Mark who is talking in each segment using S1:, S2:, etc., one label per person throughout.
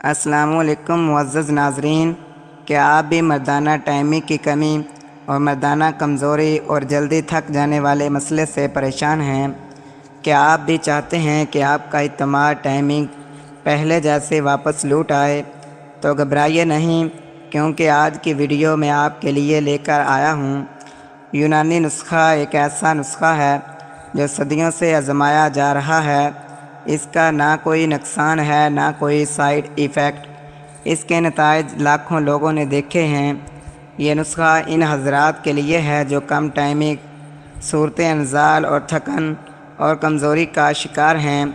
S1: السلام علیکم معزز ناظرین، کیا آپ بھی مردانہ ٹائمنگ کی کمی اور مردانہ کمزوری اور جلدی تھک جانے والے مسئلے سے پریشان ہیں؟ کیا آپ بھی چاہتے ہیں کہ آپ کا اعتماد ٹائمنگ پہلے جیسے واپس لوٹ آئے؟ تو گھبرائیے نہیں، کیونکہ آج کی ویڈیو میں آپ کے لیے لے کر آیا ہوں یونانی نسخہ۔ ایک ایسا نسخہ ہے جو صدیوں سے آزمایا جا رہا ہے۔ اس کا نہ کوئی نقصان ہے، نہ کوئی سائیڈ ایفیکٹ۔ اس کے نتائج لاکھوں لوگوں نے دیکھے ہیں۔ یہ نسخہ ان حضرات کے لیے ہے جو کم ٹائمنگ، صورت انزال اور تھکن اور کمزوری کا شکار ہیں۔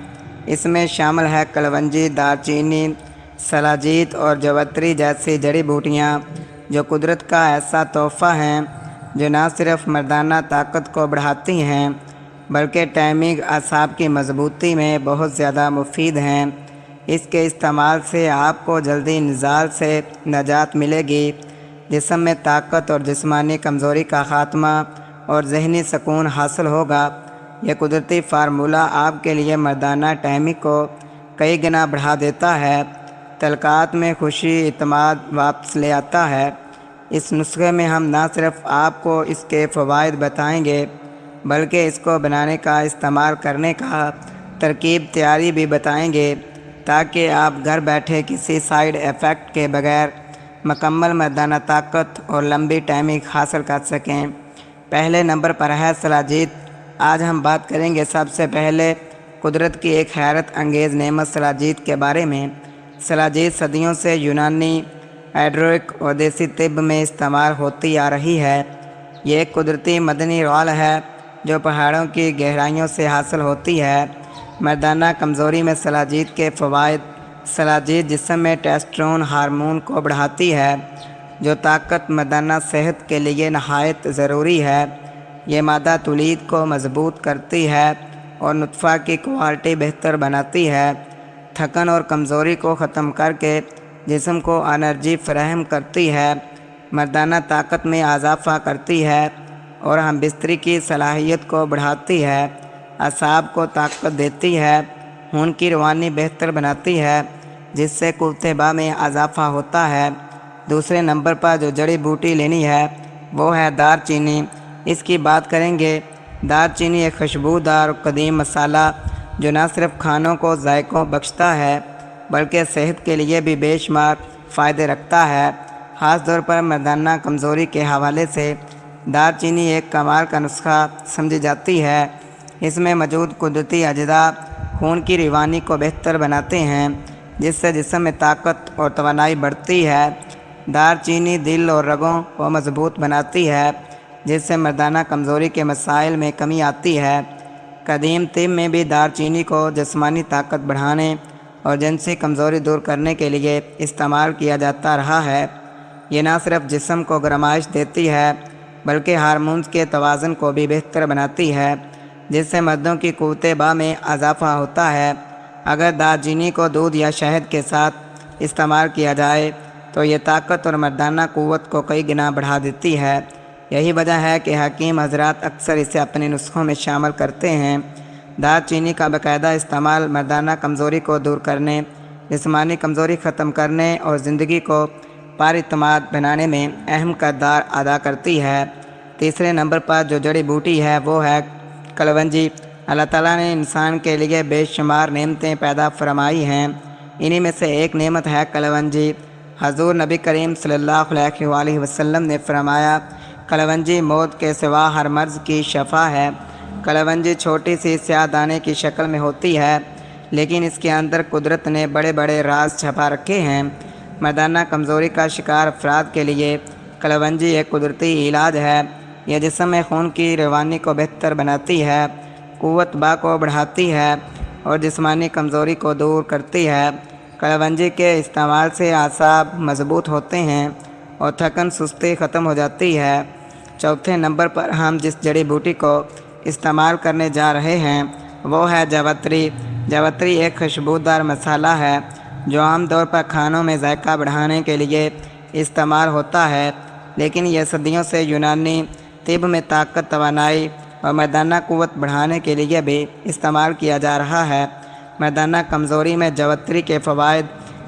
S1: اس میں شامل ہے کلونجی، دار چینی، سلاجیت اور جوتری جیسی جڑی بوٹیاں، جو قدرت کا ایسا تحفہ ہیں جو نہ صرف مردانہ طاقت کو بڑھاتی ہیں بلکہ ٹائمنگ اعصاب کی مضبوطی میں بہت زیادہ مفید ہیں۔ اس کے استعمال سے آپ کو جلدی انزال سے نجات ملے گی، جسم میں طاقت اور جسمانی کمزوری کا خاتمہ اور ذہنی سکون حاصل ہوگا۔ یہ قدرتی فارمولہ آپ کے لیے مردانہ ٹائمنگ کو کئی گنا بڑھا دیتا ہے، تعلقات میں خوشی، اعتماد واپس لے آتا ہے۔ اس نسخے میں ہم نہ صرف آپ کو اس کے فوائد بتائیں گے بلکہ اس کو بنانے کا، استعمال کرنے کا ترکیب تیاری بھی بتائیں گے، تاکہ آپ گھر بیٹھے کسی سائیڈ ایفیکٹ کے بغیر مکمل مردانہ طاقت اور لمبی ٹائمنگ حاصل کر سکیں۔ پہلے نمبر پر ہے سلاجیت۔ آج ہم بات کریں گے سب سے پہلے قدرت کی ایک حیرت انگیز نعمت سلاجیت کے بارے میں۔ سلاجیت صدیوں سے یونانی، آیورویدک اور دیسی طب میں استعمال ہوتی آ رہی ہے۔ یہ ایک قدرتی معدنی رال ہے جو پہاڑوں کی گہرائیوں سے حاصل ہوتی ہے۔ مردانہ کمزوری میں سلاجیت کے فوائد۔ سلاجیت جسم میں ٹیسٹوسٹیرون ہارمون کو بڑھاتی ہے، جو طاقت مردانہ صحت کے لیے نہایت ضروری ہے۔ یہ مادہ تولید کو مضبوط کرتی ہے اور نطفہ کی کوالٹی بہتر بناتی ہے۔ تھکن اور کمزوری کو ختم کر کے جسم کو انرجی فراہم کرتی ہے، مردانہ طاقت میں اضافہ کرتی ہے اور ہم بستری کی صلاحیت کو بڑھاتی ہے۔ اعصاب کو طاقت دیتی ہے، خون کی روانی بہتر بناتی ہے، جس سے قوت باہ میں اضافہ ہوتا ہے۔ دوسرے نمبر پر جو جڑی بوٹی لینی ہے وہ ہے دار چینی۔ اس کی بات کریں گے۔ دار چینی ایک خوشبودار اور قدیم مسالہ جو نہ صرف کھانوں کو ذائقوں بخشتا ہے بلکہ صحت کے لیے بھی بے شمار فائدے رکھتا ہے۔ خاص طور پر مردانہ کمزوری کے حوالے سے دار چینی ایک کمال کا نسخہ سمجھی جاتی ہے۔ اس میں موجود قدرتی اجزاء خون کی روانی کو بہتر بناتے ہیں، جس سے جسم میں طاقت اور توانائی بڑھتی ہے۔ دار چینی دل اور رگوں کو مضبوط بناتی ہے، جس سے مردانہ کمزوری کے مسائل میں کمی آتی ہے۔ قدیم طب میں بھی دار چینی کو جسمانی طاقت بڑھانے اور جنسی کمزوری دور کرنے کے لیے استعمال کیا جاتا رہا ہے۔ یہ نہ صرف جسم کو گرمائش دیتی ہے بلکہ ہارمونز کے توازن کو بھی بہتر بناتی ہے، جس سے مردوں کی قوت باہ میں اضافہ ہوتا ہے۔ اگر دار چینی کو دودھ یا شہد کے ساتھ استعمال کیا جائے تو یہ طاقت اور مردانہ قوت کو کئی گنا بڑھا دیتی ہے۔ یہی وجہ ہے کہ حکیم حضرات اکثر اسے اپنے نسخوں میں شامل کرتے ہیں۔ دار چینی کا باقاعدہ استعمال مردانہ کمزوری کو دور کرنے، جسمانی کمزوری ختم کرنے اور زندگی کو پر اعتماد بنانے میں اہم کردار ادا کرتی ہے۔ تیسرے نمبر پر جو جڑی بوٹی ہے وہ ہے کلونجی۔ اللہ تعالیٰ نے انسان کے لیے بے شمار نعمتیں پیدا فرمائی ہیں، انہی میں سے ایک نعمت ہے کلونجی۔ حضور نبی کریم صلی اللہ علیہ وآلہ وسلم نے فرمایا، کلونجی موت کے سوا ہر مرض کی شفا ہے۔ کلونجی چھوٹی سی سیاہ دانے کی شکل میں ہوتی ہے، لیکن اس کے اندر قدرت نے بڑے بڑے راز چھپا رکھے ہیں۔ مردانہ کمزوری کا شکار افراد کے لیے کلونجی ایک قدرتی علاج ہے۔ یہ جسم میں خون کی روانی کو بہتر بناتی ہے، قوت باہ کو بڑھاتی ہے اور جسمانی کمزوری کو دور کرتی ہے۔ کلونجی کے استعمال سے اعصاب مضبوط ہوتے ہیں اور تھکن سستی ختم ہو جاتی ہے۔ چوتھے نمبر پر ہم جس جڑی بوٹی کو استعمال کرنے جا رہے ہیں وہ ہے جوتری۔ جوتری ایک خوشبودار مسالہ ہے جو عام طور پر کھانوں میں ذائقہ بڑھانے کے لیے استعمال ہوتا ہے، لیکن یہ صدیوں سے یونانی طب میں طاقت، توانائی اور مردانہ قوت بڑھانے کے لیے بھی استعمال کیا جا رہا ہے۔ مردانہ کمزوری میں جوتری کے فوائد۔